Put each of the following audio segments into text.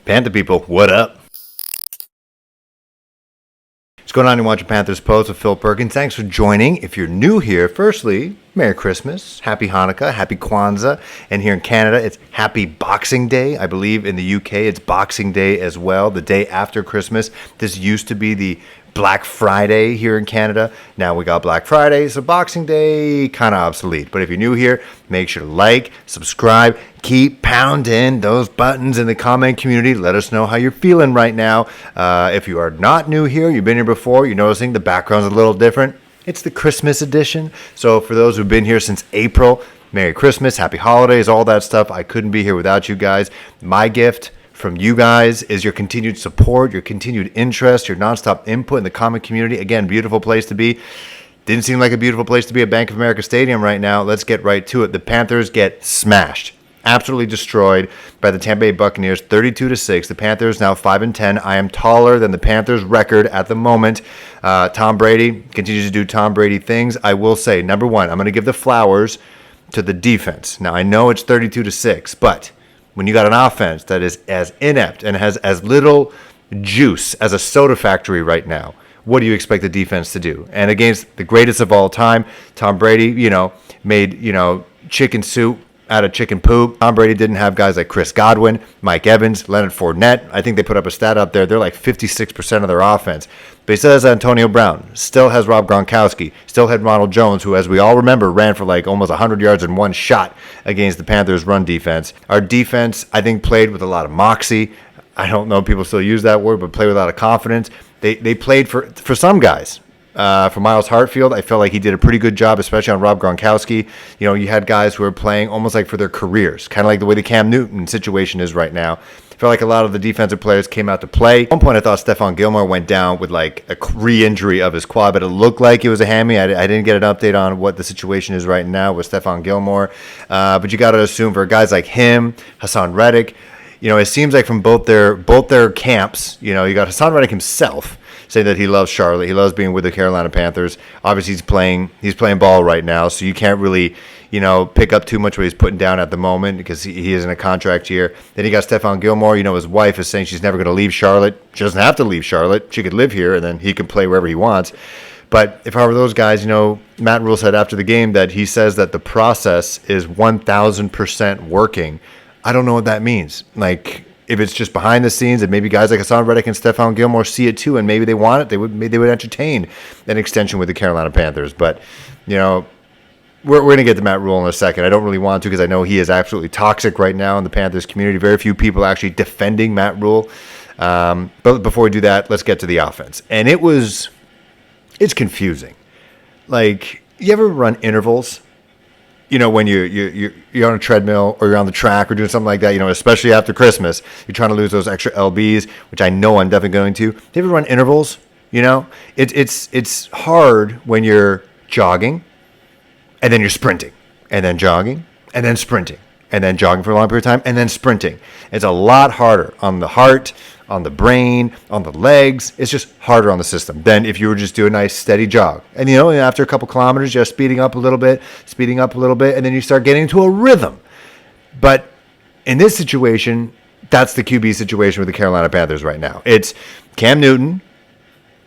Panther people, what up? What's going on? You're watching Panthers Post with Phil Perkins. Thanks for joining. If you're new here, firstly, Merry Christmas, Happy Hanukkah, Happy Kwanzaa, and here in Canada, it's Happy Boxing Day. I believe in the UK, it's Boxing Day as well, the day after Christmas. This used to be the Black Friday here in Canada. Now we got Black Friday, so Boxing Day, kind of obsolete. But if you're new here, make sure to like, subscribe, keep pounding those buttons in the comment community. Let us know how you're feeling right now. If you are not new here, you've been here before, you're noticing the background's a little different. It's the Christmas edition. So for those who've been here since April, Merry Christmas, Happy Holidays, all that stuff. I couldn't be here without you guys. My gift from you guys is your continued support, your continued interest, your nonstop input in the comment community. Again, beautiful place to be. Didn't seem like a beautiful place to be at Bank of America Stadium right now. Let's get right to it. The Panthers get smashed, absolutely destroyed by the Tampa Bay Buccaneers, 32-6. The Panthers now 5-10. I am taller than the Panthers' record at the moment. Tom Brady continues to do Tom Brady things. I will say, number one, I'm going to give the flowers to the defense. Now, I know it's 32-6, but when you got an offense that is as inept and has as little juice as a soda factory right now, what do you expect the defense to do? And against the greatest of all time, Tom Brady, made, chicken soup out of chicken poop. Tom Brady didn't have guys like Chris Godwin, Mike Evans, Leonard Fournette. I think they put up a stat up there. They're like 56% of their offense. But he still has Antonio Brown, still has Rob Gronkowski, still had Ronald Jones, who, as we all remember, ran for like almost 100 yards in one shot against the Panthers' run defense. Our defense, I think, played with a lot of moxie. I don't know if people still use that word, but played with a lot of confidence. They played for some guys. For Miles Hartfield, I felt like he did a pretty good job, especially on Rob Gronkowski. You had guys who were playing almost like for their careers, kind of like the way the Cam Newton situation is right now. I felt like a lot of the defensive players came out to play. At one point, I thought Stephon Gilmore went down with like a re-injury of his quad, but it looked like it was a hammy. I didn't get an update on what the situation is right now with Stephon Gilmore. But you got to assume for guys like him, Hassan Reddick, it seems like from both their camps, you got Hassan Reddick himself saying that he loves Charlotte. He loves being with the Carolina Panthers. Obviously, he's playing ball right now, so you can't really, pick up too much what he's putting down at the moment because he is in a contract year. Then you got Stephon Gilmore. His wife is saying she's never going to leave Charlotte. She doesn't have to leave Charlotte. She could live here, and then he can play wherever he wants. But if I were those guys, Matt Rhule said after the game that he says that the process is 1,000% working. I don't know what that means. Like, if it's just behind the scenes and maybe guys like Hassan Reddick and Stephon Gilmore see it too and maybe they want it, they would entertain an extension with the Carolina Panthers. But, we're going to get to Matt Rhule in a second. I don't really want to because I know he is absolutely toxic right now in the Panthers community. Very few people actually defending Matt Rhule. But before we do that, let's get to the offense. And it's confusing. Like, you ever run intervals? When you're on a treadmill or you're on the track or doing something like that, especially after Christmas, you're trying to lose those extra lbs, which I know I'm definitely going to. Do you ever run intervals? It's hard when you're jogging and then you're sprinting and then jogging and then sprinting and then jogging for a long period of time and then sprinting. It's a lot harder on the heart, on the brain, on the legs. It's just harder on the system than if you were just doing a nice steady jog. And after a couple kilometers, just speeding up a little bit, and then you start getting into a rhythm. But in this situation, that's the QB situation with the Carolina Panthers right now. It's Cam Newton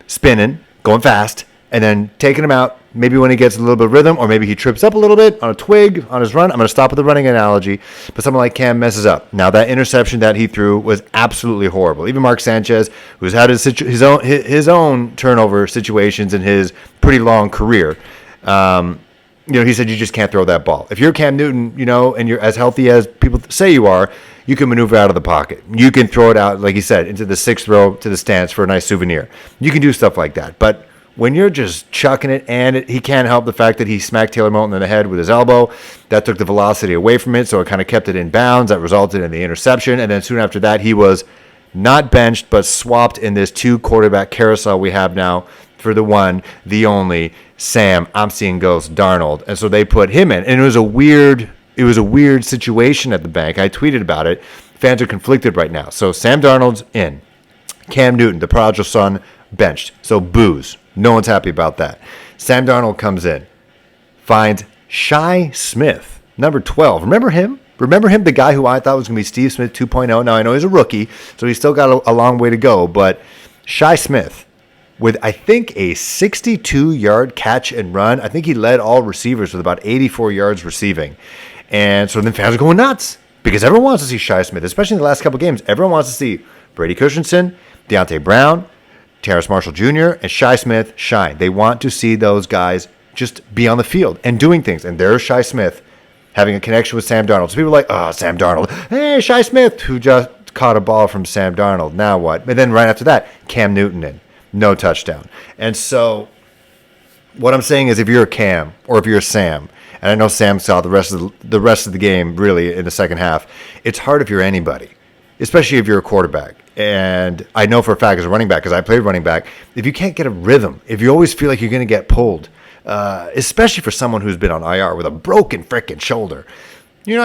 spinning, going fast, and then taking him out. Maybe when he gets a little bit of rhythm, or maybe he trips up a little bit on a twig on his run. I'm going to stop with the running analogy, but someone like Cam messes up. Now, that interception that he threw was absolutely horrible. Even Mark Sanchez, who's had his own turnover situations in his pretty long career, he said you just can't throw that ball. If you're Cam Newton, and you're as healthy as people say you are, you can maneuver out of the pocket. You can throw it out, like you said, into the sixth row to the stands for a nice souvenir. You can do stuff like that, but when you're just chucking it, and he can't help the fact that he smacked Taylor Moton in the head with his elbow. That took the velocity away from it, so it kind of kept it in bounds. That resulted in the interception, and then soon after that, he was not benched, but swapped in this two-quarterback carousel we have now for the one, the only, Sam, I'm seeing ghosts, Darnold. And so they put him in, and it was a weird situation at the bank. I tweeted about it. Fans are conflicted right now. So Sam Darnold's in. Cam Newton, the prodigal son, benched. So boos. No one's happy about that. Sam Darnold comes in, finds Shi Smith, number 12. Remember him? Remember him, the guy who I thought was going to be Steve Smith 2.0? Now, I know he's a rookie, so he's still got a long way to go, but Shi Smith, with, I think, a 62-yard catch and run. I think he led all receivers with about 84 yards receiving. And so then fans are going nuts because everyone wants to see Shi Smith, especially in the last couple games. Everyone wants to see Brady Christensen, Deontay Brown, Terrace Marshall Jr., and Shi Smith shine. They want to see those guys just be on the field and doing things. And there's Shi Smith having a connection with Sam Darnold. So people are like, oh, Sam Darnold. Hey, Shi Smith, who just caught a ball from Sam Darnold. Now what? And then right after that, Cam Newton in. No touchdown. And so what I'm saying is if you're a Cam or if you're a Sam, and I know Sam saw the rest of the game really in the second half, it's hard if you're anybody, especially if you're a quarterback. And I know for a fact as a running back, because I played running back, if you can't get a rhythm, if you always feel like you're going to get pulled, especially for someone who's been on IR with a broken frickin' shoulder, it's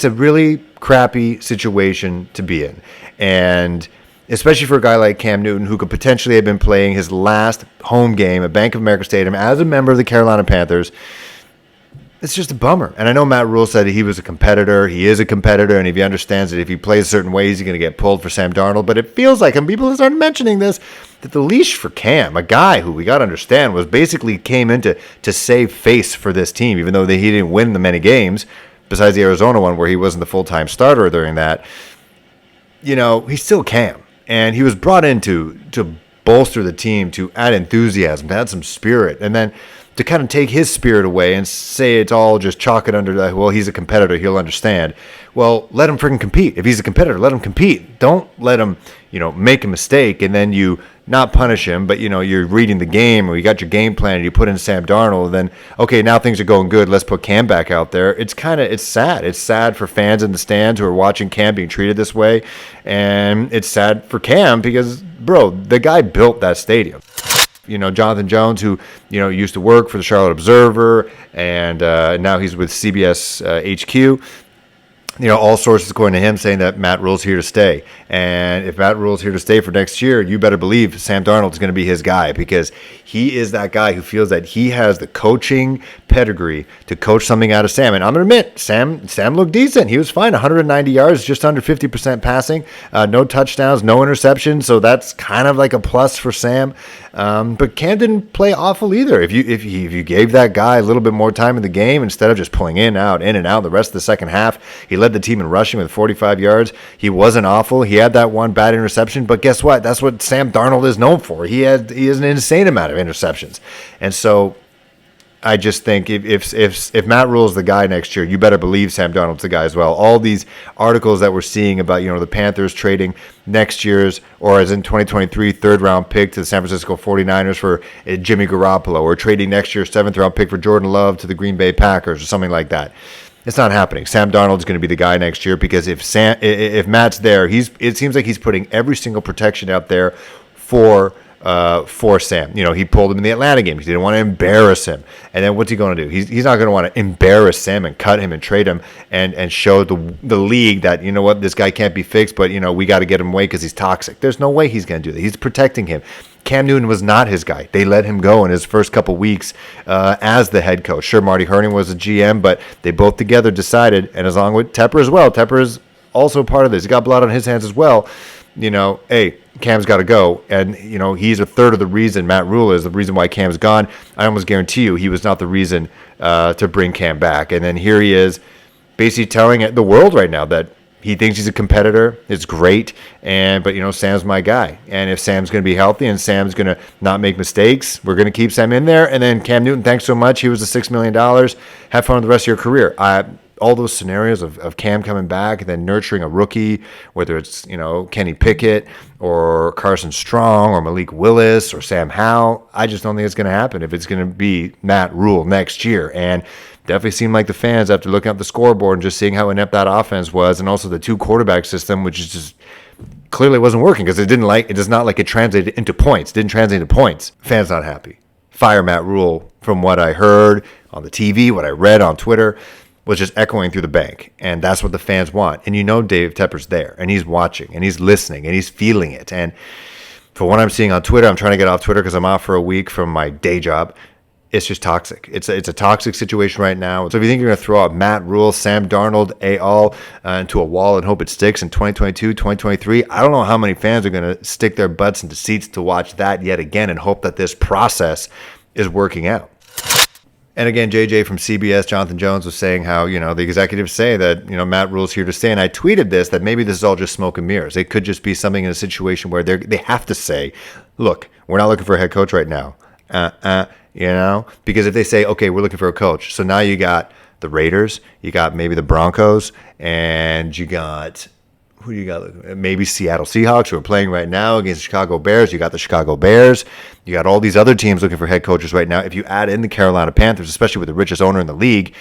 a really crappy situation to be in. And especially for a guy like Cam Newton, who could potentially have been playing his last home game at Bank of America Stadium as a member of the Carolina Panthers. It's just a bummer. And I know Matt Rhule said he was a competitor. He is a competitor, and if he understands that if he plays certain ways, he's going to get pulled for Sam Darnold. But it feels like, and people started mentioning this, that the leash for Cam, a guy who we got to understand was basically came in to save face for this team, even though he didn't win the many games, besides the Arizona one where he wasn't the full-time starter during that. He's still Cam. And he was brought in to bolster the team, to add enthusiasm, to add some spirit, and then to kind of take his spirit away and say it's all just chalk it under the, well, he's a competitor, he'll understand. Well, let him freaking compete. If he's a competitor, let him compete. Don't let him, make a mistake and then you not punish him, but, you're reading the game or you got your game plan and you put in Sam Darnold, and then, okay, now things are going good, let's put Cam back out there. It's sad. It's sad for fans in the stands who are watching Cam being treated this way, and it's sad for Cam because, bro, the guy built that stadium. Jonathan Jones, who, used to work for the Charlotte Observer, and now he's with CBS HQ. All sources according to him saying that Matt Rhule's here to stay. And if Matt Rhule's here to stay for next year, you better believe Sam Darnold is going to be his guy, because he is that guy who feels that he has the coaching pedigree to coach something out of Sam. And I'm going to admit, Sam looked decent. He was fine. 190 yards, just under 50% passing, no touchdowns, no interceptions. So that's kind of like a plus for Sam. But Cam didn't play awful either. If you gave that guy a little bit more time in the game, instead of just pulling in and out the rest of the second half, he led the team in rushing with 45 yards. He wasn't awful. He had that one bad interception, but guess what? That's what Sam Darnold is known for. He has an insane amount of interceptions. And so I just think if Matt Rhule's the guy next year, you better believe Sam Darnold's the guy as well. All these articles that we're seeing about, the Panthers trading next year's, or as in 2023, third-round pick to the San Francisco 49ers for Jimmy Garoppolo, or trading next year's seventh-round pick for Jordan Love to the Green Bay Packers or something like that. It's not happening. Sam Darnold's going to be the guy next year, because if Matt's there, it seems like he's putting every single protection out there for Sam. He pulled him in the Atlanta game. He didn't want to embarrass him. And then what's he going to do? He's not going to want to embarrass Sam and cut him and trade him and show the league that, this guy can't be fixed, but, we got to get him away because he's toxic. There's no way he's going to do that. He's protecting him. Cam Newton was not his guy. They let him go in his first couple weeks as the head coach. Sure, Marty Herning was a GM, but they both together decided, and along with Tepper as well. Tepper is also part of this. He got blood on his hands as well. Hey, Cam's got to go. And, he's a third of the reason Matt Rhule is the reason why Cam's gone. I almost guarantee you he was not the reason to bring Cam back. And then here he is basically telling the world right now that he thinks he's a competitor. It's great. But Sam's my guy. And if Sam's going to be healthy and Sam's going to not make mistakes, we're going to keep Sam in there. And then Cam Newton, thanks so much. He was the $6 million. Have fun with the rest of your career. All those scenarios of Cam coming back and then nurturing a rookie, whether it's, Kenny Pickett or Carson Strong or Malik Willis or Sam Howell, I just don't think it's going to happen if it's going to be Matt Rhule next year. And definitely seemed like the fans, after looking at the scoreboard and just seeing how inept that offense was, and also the two quarterback system, which is just clearly wasn't working because it does not like it translated into points. It didn't translate into points. Fans not happy. Fire Matt Rhule, from what I heard on the TV, what I read on Twitter, was just echoing through the bank. And that's what the fans want. And Dave Tepper's there, and he's watching, and he's listening, and he's feeling it. And for what I'm seeing on Twitter, I'm trying to get off Twitter because I'm off for a week from my day job. it's just toxic. It's a toxic situation right now. So if you think you're going to throw out Matt Rhule, Sam Darnold, all into a wall and hope it sticks in 2022, 2023, I don't know how many fans are going to stick their butts into seats to watch that yet again and hope that this process is working out. And again, JJ from CBS, Jonathan Jones, was saying how, the executives say that, Matt Rhule's here to stay. And I tweeted this, that maybe this is all just smoke and mirrors. It could just be something in a situation where they have to say, look, we're not looking for a head coach right now. Because if they say, okay, we're looking for a coach. So now you got the Raiders, you got maybe the Broncos, and you got, who do you got? Maybe Seattle Seahawks, who are playing right now against the Chicago Bears. You got the Chicago Bears. You got all these other teams looking for head coaches right now. If you add in the Carolina Panthers, especially with the richest owner in the league,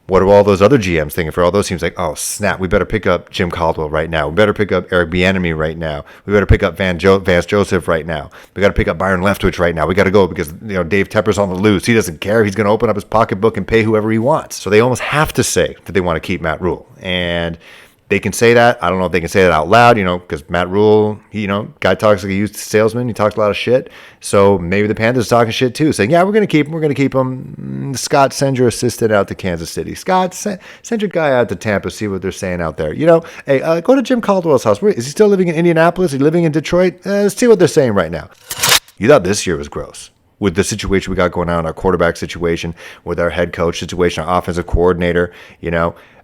what are all those other GMs thinking for all those teams? Like, oh, snap, we better pick up Jim Caldwell right now. We better pick up Eric Bieniemy right now. We better pick up Vance Joseph right now. We got to pick up Byron Leftwich right now. We got to go because, Dave Tepper's on the loose. He doesn't care. He's going to open up his pocketbook and pay whoever he wants. So they almost have to say that they want to keep Matt Rhule. And they can say that. I don't know if they can say that out loud, because Matt Rhule, guy talks like a used salesman. He talks a lot of shit. So maybe the Panthers are talking shit too, saying, yeah, we're going to keep him. We're going to keep him. Scott, send your assistant out to Kansas City. Scott, send your guy out to Tampa, see what they're saying out there. Hey, go to Jim Caldwell's house. Is he still living in Indianapolis? Is he living in Detroit? Let's see what they're saying right now. You thought this year was gross with the situation we got going on, our quarterback situation, with our head coach situation, our offensive coordinator,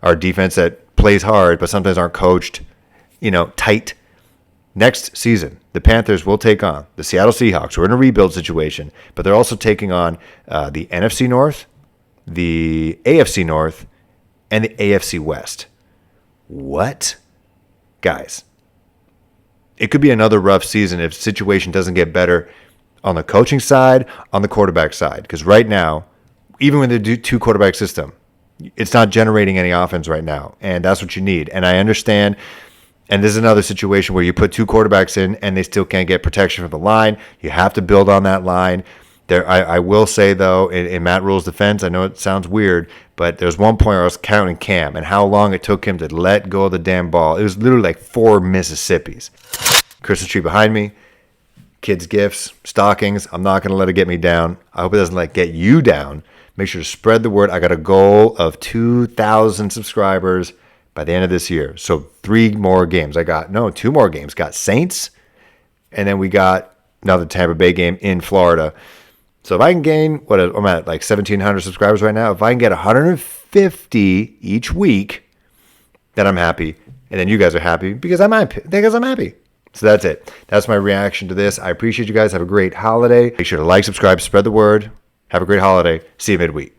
our defense that plays hard, but sometimes aren't coached, tight. Next season, the Panthers will take on the Seattle Seahawks. We're in a rebuild situation, but they're also taking on the NFC North, the AFC North, and the AFC West. What? Guys, it could be another rough season if the situation doesn't get better on the coaching side, on the quarterback side. Because right now, even when they do two quarterback system, it's not generating any offense right now, and that's what you need. And I understand, and this is another situation where you put two quarterbacks in and they still can't get protection from the line. You have to build on that line. I will say, though, in Matt Rhule's defense, I know it sounds weird, but there's one point where I was counting Cam and how long it took him to let go of the damn ball. It was literally like 4 Mississippis. Christmas tree behind me, kids' gifts, stockings. I'm not going to let it get me down. I hope it doesn't get you down. Make sure to spread the word. I got a goal of 2,000 subscribers by the end of this year. So 3 more games. 2 more games. Got Saints, and then we got another Tampa Bay game in Florida. So if I can gain, I'm at like 1,700 subscribers right now. If I can get 150 each week, then I'm happy. And then you guys are happy because I'm happy. So that's it. That's my reaction to this. I appreciate you guys. Have a great holiday. Make sure to like, subscribe, spread the word. Have a great holiday. See you midweek.